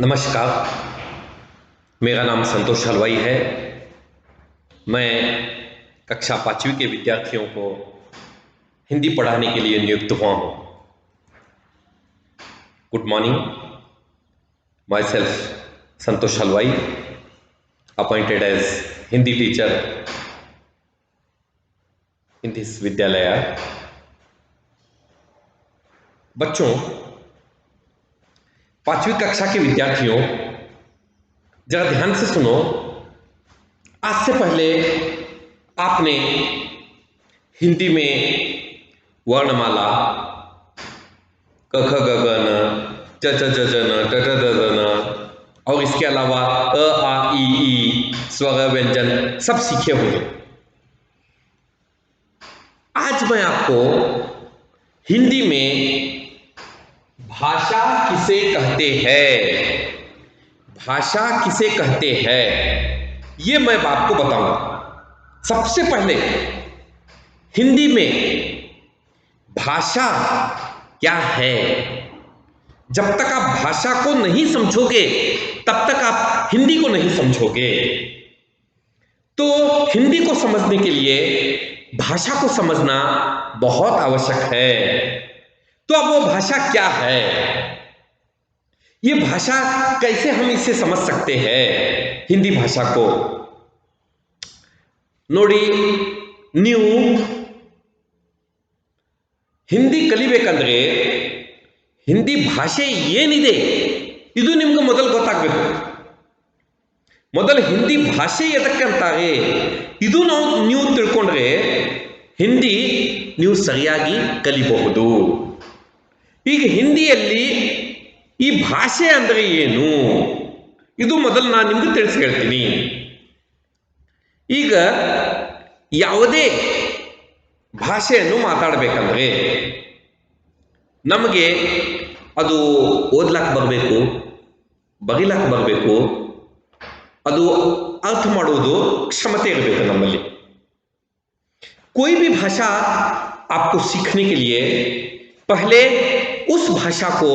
नमस्कार। मेरा नाम संतोष हलवाई है। मैं कक्षा 5वीं के विद्यार्थियों को हिंदी पढ़ाने के लिए नियुक्त हुआ हूँ। Good morning. Myself Santosh Halwai, appointed as Hindi teacher in this विद्यालय। बच्चों, 5वीं कक्षा के विद्यार्थियों, जरा ध्यान से सुनो। आज से पहले आपने हिंदी में वर्णमाला क ख ग घ न च च ज ज न ट ट ड ढ न और इसके अलावा अ आ ई स्वर व्यंजन सब सीखे होंगे। आज मैं आपको हिंदी में भाषा किसे कहते हैं, भाषा किसे कहते हैं, ये मैं आपको बताऊंगा। सबसे पहले हिंदी में भाषा क्या है। जब तक आप भाषा को नहीं समझोगे तब तक आप हिंदी को नहीं समझोगे। तो हिंदी को समझने के लिए भाषा को समझना बहुत आवश्यक है। तो अब वो भाषा क्या है, ये भाषा कैसे हम इसे समझ सकते हैं हिंदी भाषा को। नोड़ी, ನೀವು ಹಿಂದಿ ಕಲಿಬೇಕಂದ್ರೆ ಹಿಂದಿ ಭಾಷೆ ಏನಿದೆ ಇದು ನಿಮಗೆ ಮೊದಲು ಗೊತ್ತಾಗಬೇಕು. ಮೊದಲು ಹಿಂದಿ ಭಾಷೆ ಎದಕ್ಕಂತಾರೆ ಇದು ನೀವು ತಿಳ್ಕೊಂಡ್ರೆ ಹಿಂದಿ ನೀವು ಸರಿಯಾಗಿ ಕಲಿಬಹುದು. ಈಗ ಹಿಂದಿಯಲ್ಲಿ ಈ ಭಾಷೆ ಅಂದರೆ ಏನು ಇದು ಮೊದಲು ನಾನು ನಿಮಗೆ ತಿಳಿಸಿ ಹೇಳ್ತೀನಿ. ಈಗ ಯಾವುದೇ ಭಾಷೆಯನ್ನು ಮಾತಾಡಬೇಕಂದ್ರೆ ನಮಗೆ ಅದು ಓದ್ಲಕ್ಕೆ ಬರಬೇಕು, ಬರೀಲಕ್ಕೆ ಬರಬೇಕು, ಅದು अर्थ ಮಾಡುವುದು क्षमता ಇರಬೇಕು ನಮ್ಮಲ್ಲಿ. कोई भी भाषा आपको सीखने के लिए पहले उस भाषा को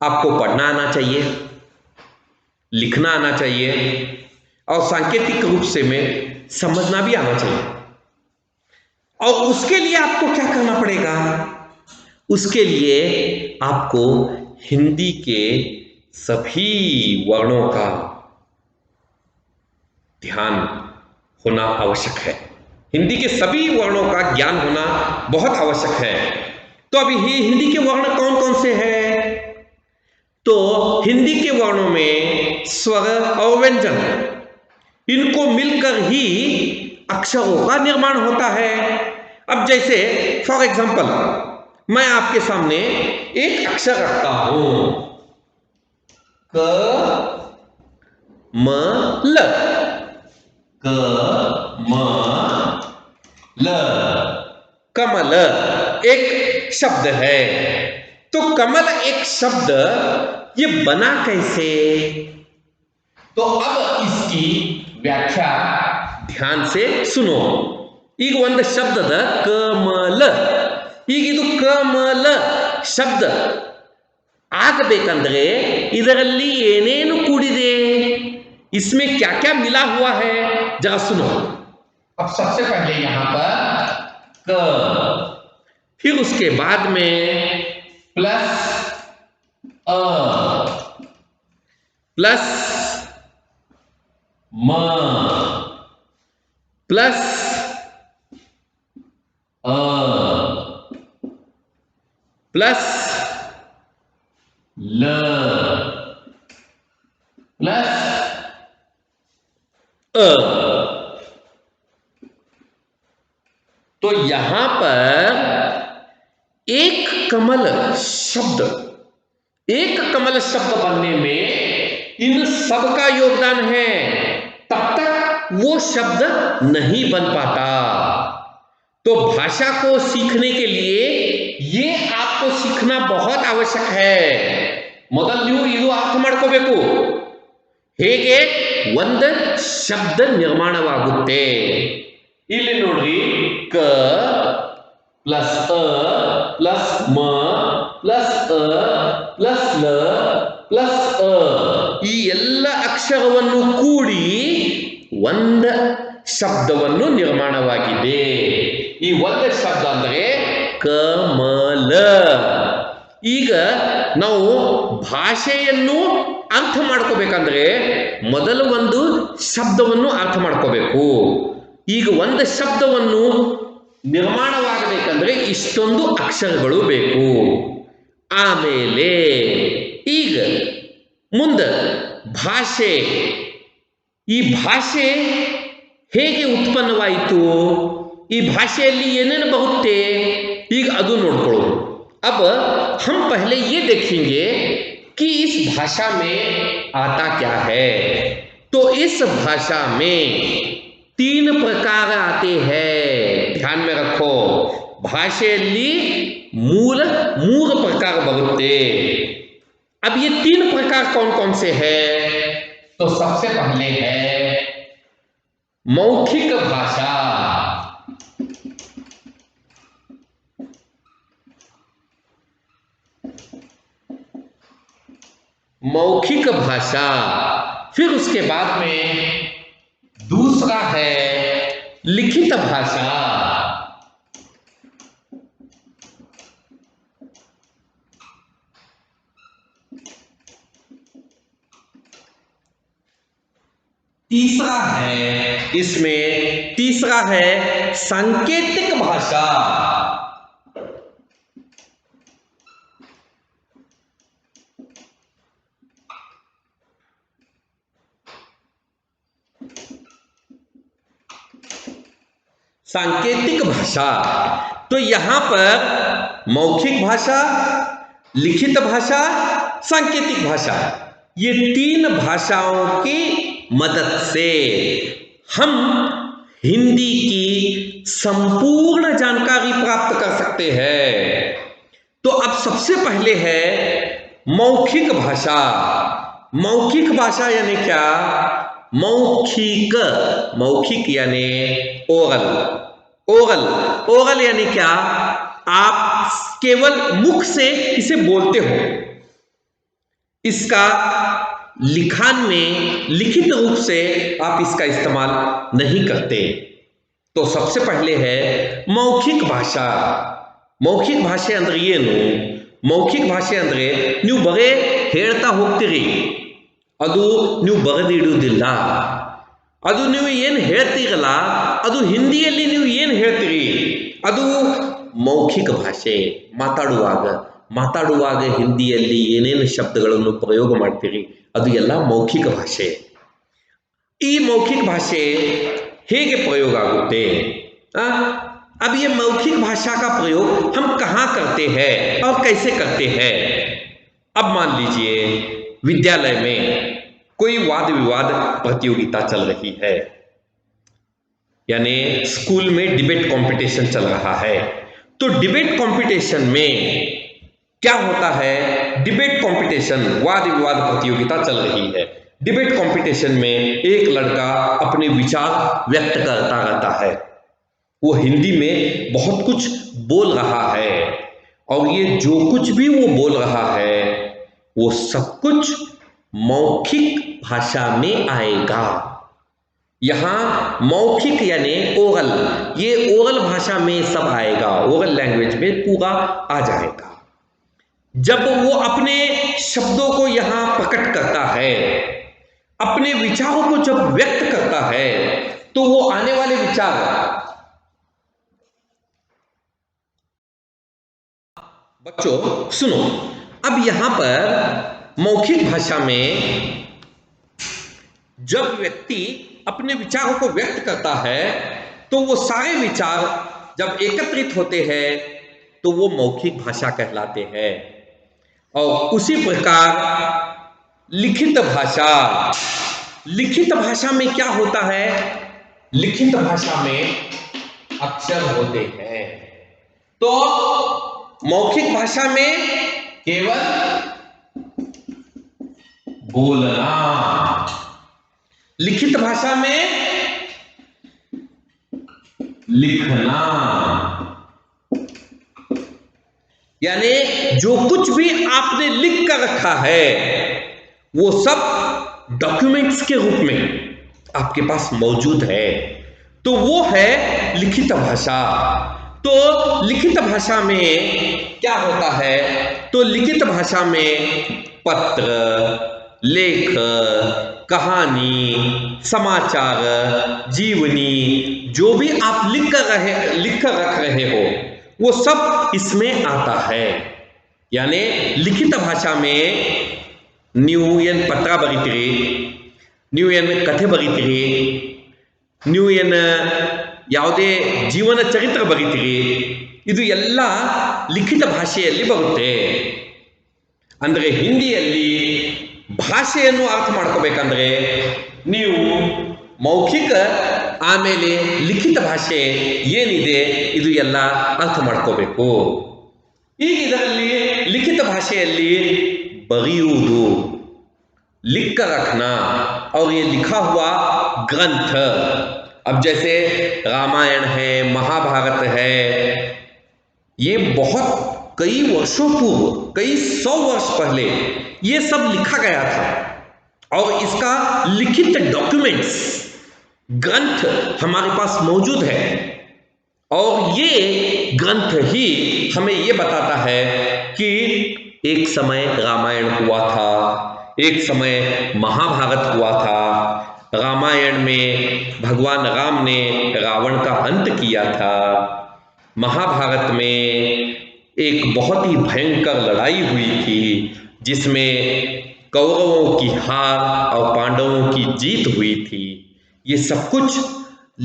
आपको पढ़ना आना चाहिए, लिखना आना चाहिए और सांकेतिक रूप से में समझना भी आना चाहिए. और उसके लिए आपको क्या करना पड़ेगा, उसके लिए आपको हिंदी के सभी वर्णों का ध्यान होना आवश्यक है. हिंदी के सभी वर्णों का ज्ञान होना बहुत आवश्यक है. तो अभी हिंदी के वर्ण कौन कौन से हैं? तो हिंदी के वर्णों में स्वर और व्यंजन, इनको मिलकर ही अक्षरों का निर्माण होता है. अब जैसे फॉर एग्जाम्पल मैं आपके सामने एक अक्षर रखता हूं, क म ल, क म ल, कमल एक शब्द है. तो कमल एक शब्द ये बना कैसे, तो अब इसकी व्याख्या ध्यान से सुनो. ಈಗ ಒಂದು ಶಬ್ದದ ಕಮಲ, ಈಗ ಇದು ಕಮಲ ಶಬ್ದ ಆಗಬೇಕಂದ್ರೆ ಇದರಲ್ಲಿ ಏನೇನು ಕೂಡಿದೆ, इसमें क्या क्या मिला हुआ है, जरा सुनो. अब सबसे पहले यहां पर क, फिर उसके बाद में प्लस अ, प्लस म, प्लस अ, प्लस ल, प्लस अ. तो यहां पर एक कमल शब्द, एक कमल शब्द बनने में इन सब का योगदान है, तब तक वो शब्द नहीं बन पाता. तो भाषा को सीखने के लिए ये आपको सीखना बहुत आवश्यक है. ಮೊದಲು ನೀವು ಇದು ಅರ್ಥ ಮಾಡ್ಕೋಬೇಕು, ಹೇಗೆ ಒಂದು ಶಬ್ದ ನಿರ್ಮಾಣವಾಗುತ್ತೆ. ಇಲ್ಲಿ ನೋಡ್ರಿ, ಕ प्लस अ प्लस म प्लस अ प्लस ल प्लस अ ಶಬ್ದವನ್ನು ನಿರ್ಮಾಣವಾಗಿದೆ. ಈ ಒಂದು ಶಬ್ದ ಅಂದರೆ ಕಮಲ. ಈಗ ನಾವು ಭಾಷೆಯನ್ನು ಅರ್ಥ ಮಾಡ್ಕೋಬೇಕಂದ್ರೆ ಮೊದಲು ಒಂದು ಶಬ್ದವನ್ನು ಅರ್ಥ ಮಾಡ್ಕೋಬೇಕು. ಈಗ ಒಂದು ಶಬ್ದವನ್ನು ನಿರ್ಮಾಣವಾಗಬೇಕಂದ್ರೆ ಇಷ್ಟೊಂದು ಅಕ್ಷರಗಳು ಬೇಕು. ಆಮೇಲೆ ಈಗ ಮುಂದೆ ಭಾಷೆ, ಈ ಭಾಷೆ ಹೇಗೆ ಉತ್ಪನ್ನವಾಯಿತು, ಈ ಭಾಷೆಯಲ್ಲಿ ಏನೇನು ಬರುತ್ತೆ, ಈಗ ಅದು ನೋಡ್ಕೊಳ್ಳೋದು. अब हम पहले ये देखेंगे कि इस भाषा में आता क्या है. तो इस भाषा में 3 प्रकार आते हैं. ध्यान में रखो, ಭಾಷೆಯಲ್ಲಿ ಮೂರು प्रकार बರುತ್ತೆ. अब ये 3 प्रकार कौन कौन से हैं? तो सबसे पहले है मौखिक भाषा. मौखिक भाषा. फिर उसके बाद में दूसरा है लिखित भाषा. तीसरा है सांकेतिक भाषा. सांकेतिक भाषा. तो यहां पर मौखिक भाषा, लिखित भाषा, सांकेतिक भाषा, ये 3 भाषाओं की मदद से हम हिंदी की संपूर्ण जानकारी प्राप्त कर सकते हैं. तो अब सबसे पहले है मौखिक भाषा. मौखिक भाषा यानी क्या? मौखिक, मौखिक यानी ओरल. ओरल यानी क्या? आप केवल मुख से इसे बोलते हो, इसका लिखान में लिखित रूप से आप इसका इस्तेमाल नहीं करते. तो सबसे पहले है मौखिक भाषा. ಮೌಖಿಕ ಭಾಷೆ ಅಂದ್ರೆ ಏನು? ಮೌಖಿಕ ಭಾಷೆ ಅಂದ್ರೆ ನೀವು ಬರೇ ಹೇಳ್ತಾ ಹೋಗ್ತೀರಿ, ಅದು ನೀವು ಬರೆದಿಡುವುದಿಲ್ಲ. ಅದು ನೀವು ಏನು ಹೇಳ್ತೀರಲ್ಲ, ಅದು ಹಿಂದಿಯಲ್ಲಿ ನೀವು ಏನು ಹೇಳ್ತೀರಿ ಅದು ಮೌಖಿಕ ಭಾಷೆ. ಮಾತಾಡುವಾಗ ಹಿಂದಿಯಲ್ಲಿ ಏನೇನು ಶಬ್ದಗಳನ್ನು ಪ್ರಯೋಗ ಮಾಡ್ತೀರಿ ಅದು ಎಲ್ಲ ಮೌಖಿಕ ಭಾಷೆ. ಈ ಮೌಖಿಕ ಭಾಷೆ ಹೇಗೆ ಪ್ರಯೋಗ ಆಗುತ್ತೆ? अब ये मौखिक भाषा का प्रयोग हम कहाँ करते हैं और कैसे करते हैं? अब मान लीजिए विद्यालय में कोई वाद विवाद प्रतियोगिता चल रही है, यानी स्कूल में डिबेट कंपटीशन चल रहा है. तो डिबेट कंपटीशन में क्या होता है? डिबेट कंपटीशन, वाद विवाद प्रतियोगिता चल रही है. डिबेट कंपटीशन में एक लड़का अपने विचार व्यक्त करता रहता है. वो हिंदी में बहुत कुछ बोल रहा है और ये जो कुछ भी वो बोल रहा है वो सब कुछ मौखिक भाषा में आएगा. यहां मौखिक यानी ओरल, ये ओरल भाषा में सब आएगा, ओरल लैंग्वेज में पूरा आ जाएगा. जब वो अपने शब्दों को यहां प्रकट करता है, अपने विचारों को जब व्यक्त करता है, तो वो आने वाले विचार, बच्चों सुनो, अब यहां पर मौखिक भाषा में जब व्यक्ति अपने विचारों को व्यक्त करता है तो वो सारे विचार जब एकत्रित होते हैं तो वो मौखिक भाषा कहलाते हैं. और उसी प्रकार लिखित भाषा. लिखित भाषा में क्या होता है? लिखित भाषा में अक्षर होते हैं. तो मौखिक भाषा में केवल बोलना, लिखित भाषा में लिखना. यानी जो कुछ भी आपने लिख कर रखा है वो सब डॉक्यूमेंट्स के रूप में आपके पास मौजूद है. तो वो है लिखित भाषा। तो लिखित भाषा में क्या होता है? तो लिखित भाषा में पत्र, लेख, कहानी, समाचार, जीवनी, जो भी आप लिख कर रख रहे हो वो सब इसमें आता है। यानी लिखित भाषा में ನೀವು ಏನು ಪತ್ರ ಬರೀತೀರಿ, ನೀವು ಏನು ಕಥೆ ಬರೀತೀರಿ, ನೀವು ಏನು ಯಾವುದೇ ಜೀವನ ಚರಿತ್ರೆ ಬರೀತೀರಿ, ಇದು ಎಲ್ಲ ಲಿಖಿತ ಭಾಷೆಯಲ್ಲಿ ಬರುತ್ತೆ. ಅಂದರೆ ಹಿಂದಿಯಲ್ಲಿ ಭಾಷೆಯನ್ನು ಅರ್ಥ ಮಾಡ್ಕೋಬೇಕಂದ್ರೆ ನೀವು ಮೌಖಿಕ ಆಮೇಲೆ ಲಿಖಿತ ಭಾಷೆ ಏನಿದೆ ಇದು ಎಲ್ಲ ಅರ್ಥ ಮಾಡ್ಕೋಬೇಕು. ಈಗ ಇದರಲ್ಲಿ ಲಿಖಿತ ಭಾಷೆಯಲ್ಲಿ बरियूदू, लिख कर रखना, और ये लिखा हुआ ग्रंथ, अब जैसे रामायण है, महाभारत है, ये बहुत कई वर्षों पूर्व, कई 100 वर्ष पहले ये सब लिखा गया था और इसका लिखित डॉक्यूमेंट्स, ग्रंथ हमारे पास मौजूद है। और ये ग्रंथ ही हमें ये बताता है कि एक समय रामायण हुआ था, एक समय महाभारत हुआ था। रामायण में भगवान राम ने रावण का अंत किया था। महाभारत में एक बहुत ही भयंकर लड़ाई हुई थी जिसमें कौरवों की हार और पांडवों की जीत हुई थी। ये सब कुछ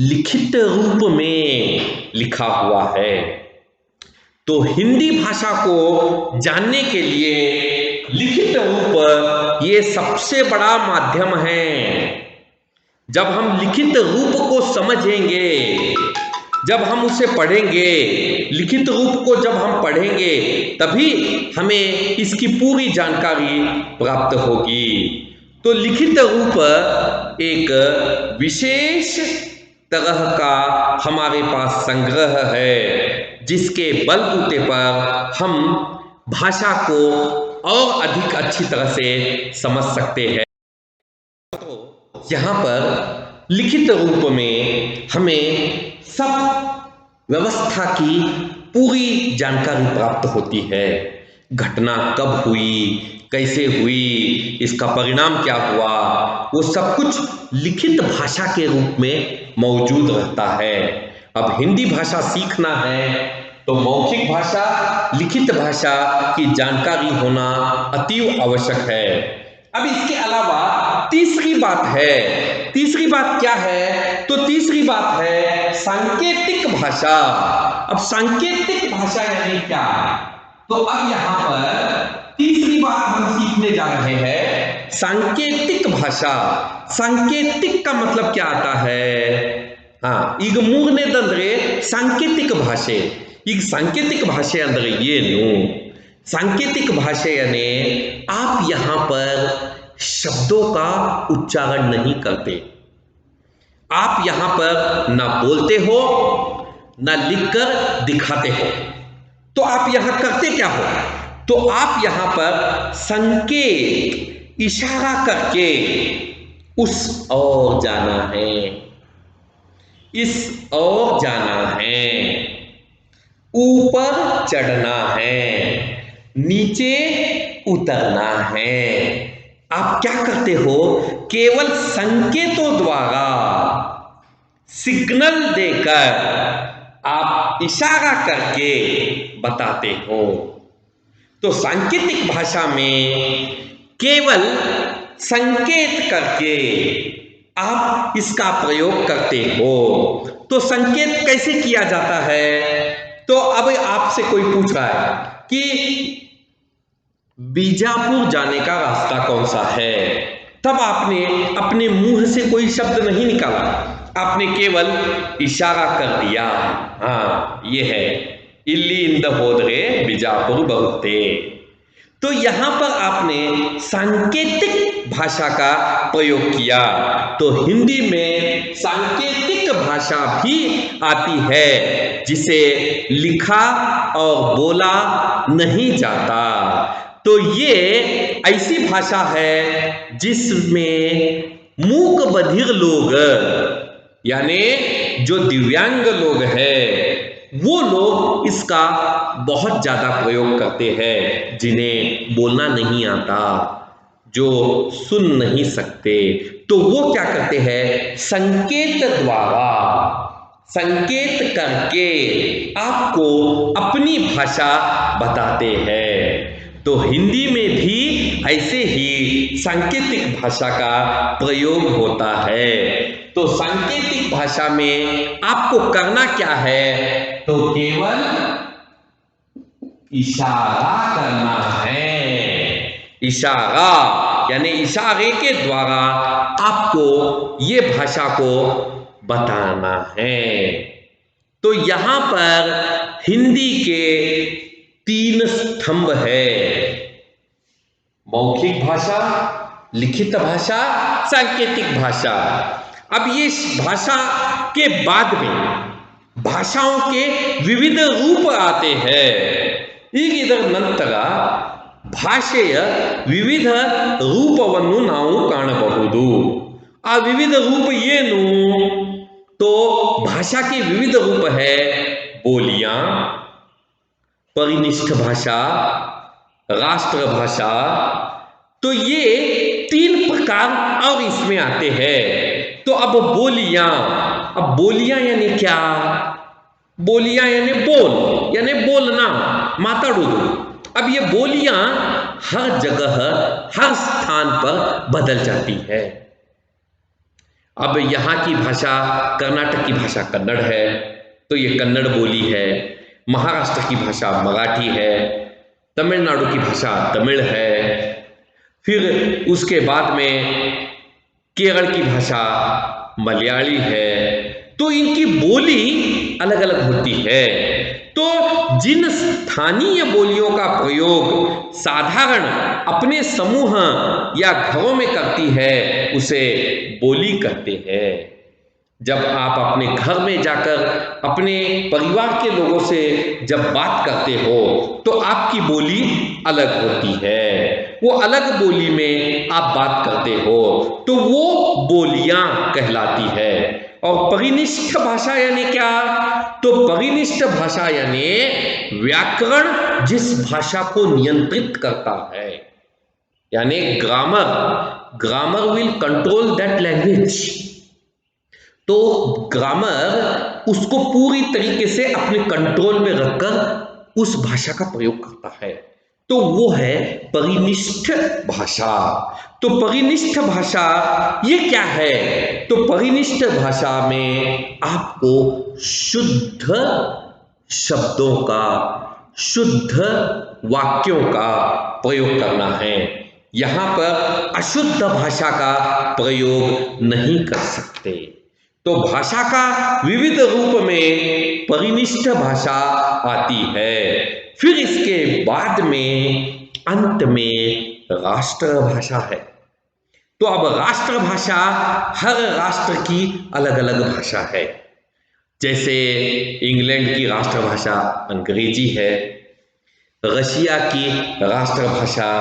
लिखित रूप में लिखा हुआ है। तो हिंदी भाषा को जानने के लिए लिखित रूप ये सबसे बड़ा माध्यम है। जब हम लिखित रूप को समझेंगे, जब हम उसे पढ़ेंगे, लिखित रूप को जब हम पढ़ेंगे तभी हमें इसकी पूरी जानकारी प्राप्त होगी। तो लिखित रूप एक विशेष तरह का हमारे पास संग्रह है जिसके बलबूते पर हम भाषा को और अधिक अच्छी तरह से समझ सकते हैं। तो यहाँ पर लिखित रूप में हमें सब व्यवस्था की पूरी जानकारी प्राप्त होती है। घटना कब हुई, कैसे हुई, इसका परिणाम क्या हुआ, वो सब कुछ लिखित भाषा के रूप में मौजूद रहता है। अब हिंदी भाषा सीखना है तो मौखिक भाषा, लिखित भाषा की जानकारी होना अतीव आवश्यक है। अब इसके अलावा तीसरी बात है। तीसरी बात क्या है? तो तीसरी बात है सांकेतिक भाषा। अब सांकेतिक भाषा यानी क्या? तो अब यहां पर तीसरी बात हम सीखने जा रहे हैं, सांकेतिक भाषा। सांकेतिक का मतलब क्या आता है? ಈಗ ಮೂರನೇದಂದ್ರೆ ಸಾಂಕೇತಿಕ ಭಾಷೆ. ಈಗ सांकेतिक भाषे अंदर ಏನು? सांकेतिक भाषे यानी आप यहां पर शब्दों का उच्चारण नहीं करते, आप यहां पर ना बोलते हो ना लिखकर दिखाते हो, तो आप यहां करते क्या हो? तो आप यहां पर संकेत, इशारा करके उस ओर जाना है, इस ओर जाना है, ऊपर चढ़ना है, नीचे उतरना है। आप क्या करते हो? केवल संकेतों द्वारा, सिग्नल देकर आप इशारा करके बताते हो। तो सांकेतिक भाषा में केवल संकेत करके आप इसका प्रयोग करते हो। तो संकेत कैसे किया जाता है? तो अब आपसे कोई पूछ रहा है कि बीजापुर जाने का रास्ता कौन सा है, तब आपने अपने मुंह से कोई शब्द नहीं निकाला, आपने केवल इशारा कर दिया। हाँ, ये है इल्लिंद होद्रे बीजापुर बहुते। तो यहां पर आपने सांकेतिक भाषा का प्रयोग किया। तो हिंदी में सांकेतिक भाषा भी आती है जिसे लिखा और बोला नहीं जाता। तो ये ऐसी भाषा है जिसमें मूक बधिर लोग यानी जो दिव्यांग लोग हैं वो लोग इसका बहुत ज़्यादा प्रयोग करते हैं, जिन्हें बोलना नहीं आता, जो सुन नहीं सकते, तो वो क्या करते हैं, संकेत द्वारा, संकेत करके आपको अपनी भाषा बताते हैं। तो हिंदी में भी ऐसे ही सांकेतिक भाषा का प्रयोग होता है। तो सांकेतिक भाषा में आपको करना क्या है, तो केवल इशारा करना है। इशारा यानी इशारे के द्वारा आपको ये भाषा को बताना है। तो यहां पर हिंदी के 3 स्तंभ है, मौखिक भाषा, लिखित भाषा, सांकेतिक भाषा। अब ये भाषा के बाद में भाषाओं के विविध रूप आते हैं। ಇದರ ನಂತರ ಭಾಷೆಯ ವಿವಿಧ ರೂಪವನ್ನು ನಾವು ಕಾಣಬಹುದು। ಆ ವಿವಿಧ ರೂप ಏನು, तो भाषा के विविध रूप है बोलियां, परिनिष्ठ भाषा, राष्ट्रभाषा। तो ये 3 प्रकार और इसमें आते हैं। तो अब बोलियां यानी क्या, बोलियां यानी बोल, यानी बोलना, माताडुदु। अब ये बोलियां हर जगह हर स्थान पर बदल जाती है। अब यहाँ की भाषा, कर्नाटक की भाषा कन्नड़ है, तो ये कन्नड़ बोली है। महाराष्ट्र की भाषा मराठी है, तमिलनाडु की भाषा तमिल है, फिर उसके बाद में केरल की भाषा मलयाली है। तो इनकी बोली अलग अलग होती है। तो जिन स्थानीय बोलियों का प्रयोग साधारण अपने समूह या घरों में करती है उसे बोली कहते हैं। जब आप अपने घर में जाकर अपने परिवार के लोगों से जब बात करते हो तो आपकी बोली अलग होती है, वो अलग बोली में आप बात करते हो, तो वो बोलियां कहलाती है। और परिनिष्ठ भाषा यानी क्या, तो परिनिष्ठ भाषा यानी व्याकरण जिस भाषा को नियंत्रित करता है, यानी grammar will control that language. तो ग्रामर उसको पूरी तरीके से अपने कंट्रोल में रखकर उस भाषा का प्रयोग करता है, तो वो है परिनिष्ठ भाषा। तो परिनिष्ठ भाषा ये क्या है, तो परिनिष्ठ भाषा में आपको शुद्ध शब्दों का, शुद्ध वाक्यों का प्रयोग करना है। यहां पर अशुद्ध भाषा का प्रयोग नहीं कर सकते। तो भाषा का विविध रूप में परिनिष्ठ भाषा आती है। फिर इसके बाद में अंत में राष्ट्रभाषा है। तो अब राष्ट्रभाषा, हर राष्ट्र की अलग अलग भाषा है। जैसे इंग्लैंड की राष्ट्रभाषा अंग्रेजी है, रशिया की राष्ट्रभाषा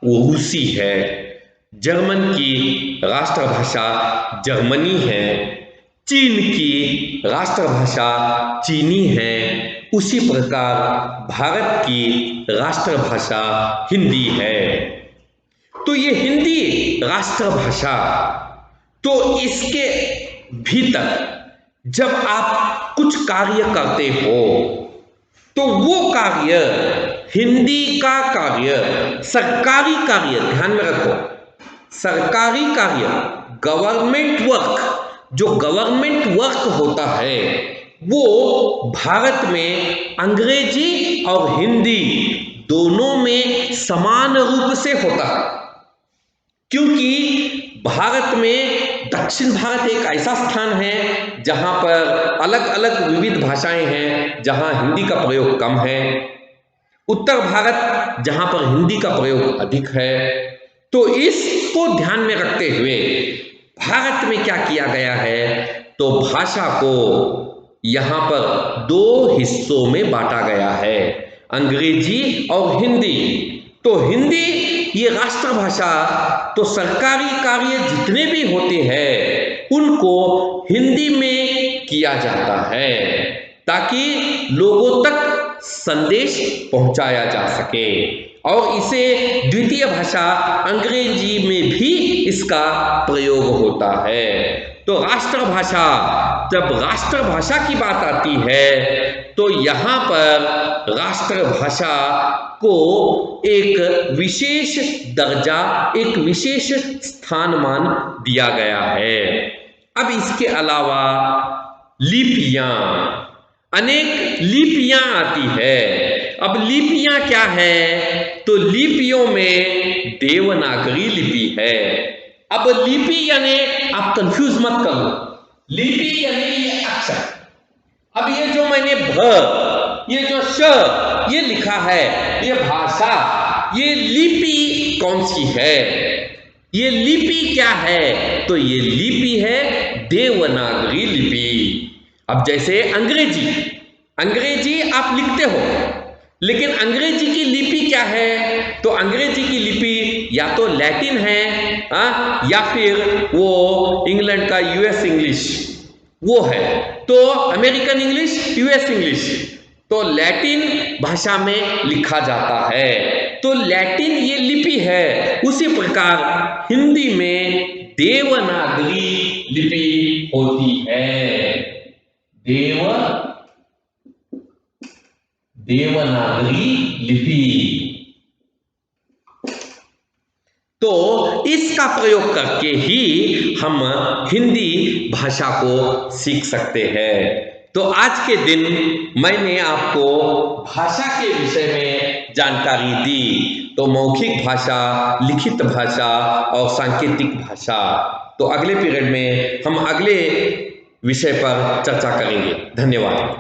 रूसी है, जर्मन की राष्ट्रभाषा जर्मनी है, चीन की राष्ट्रभाषा चीनी है, उसी प्रकार भारत की राष्ट्रभाषा हिंदी है। तो ये हिंदी राष्ट्रभाषा, तो इसके भीतर जब आप कुछ कार्य करते हो तो वो कार्य, हिंदी का कार्य, सरकारी कार्य, ध्यान में रखो, सरकारी कार्य, गवर्नमेंट वर्क, जो गवर्नमेंट वर्क होता है वो भारत में अंग्रेजी और हिंदी दोनों में समान रूप से होता है। क्योंकि भारत में दक्षिण भारत एक ऐसा स्थान है जहां पर अलग अलग विविध भाषाएं हैं, जहां हिंदी का प्रयोग कम है। उत्तर भारत जहां पर हिंदी का प्रयोग अधिक है। तो इसको ध्यान में रखते हुए भारत में क्या किया गया है, तो भाषा को यहां पर 2 हिस्सों में बांटा गया है, अंग्रेजी और हिंदी। तो हिंदी ये राष्ट्रभाषा, तो सरकारी कार्य जितने भी होते हैं उनको हिंदी में किया जाता है ताकि लोगों तक संदेश पहुंचाया जा सके। और इसे द्वितीय भाषा अंग्रेजी में भी इसका प्रयोग होता है। तो राष्ट्रभाषा, जब राष्ट्रभाषा की बात आती है तो यहाँ पर राष्ट्रभाषा को एक विशेष दर्जा, एक विशेष स्थानमान दिया गया है। अब इसके अलावा लिपियां, अनेक लिपियां आती है। अब लिपियां क्या है? तो लिपियों में देवनागरी लिपि है। अब लिपि यानी आप कंफ्यूज मत करो, लिपि यानी ये अक्षर। अब ये जो मैंने भ, ये जो श ये लिखा है, ये भाषा, ये लिपि कौन सी है? ये लिपि क्या है? तो ये लिपि है देवनागरी लिपि। अब जैसे अंग्रेजी, अंग्रेजी आप लिखते हो, लेकिन अंग्रेजी की लिपि क्या है? तो अंग्रेजी की लिपि या तो लैटिन है, या फिर वो इंग्लैंड का यूएस इंग्लिश वो है। तो अमेरिकन इंग्लिश, यूएस इंग्लिश, तो लैटिन भाषा में लिखा जाता है। तो लैटिन ये लिपि है। उसी प्रकार हिंदी में देवनागरी लिपि होती है। देवनागरी लिपि। तो इसका प्रयोग करके ही हम हिंदी भाषा को सीख सकते हैं। तो आज के दिन मैंने आपको भाषा के विषय में जानकारी दी। तो मौखिक भाषा, लिखित भाषा और सांकेतिक भाषा। तो अगले पीरियड में हम अगले विषय पर चर्चा करेंगे। धन्यवाद।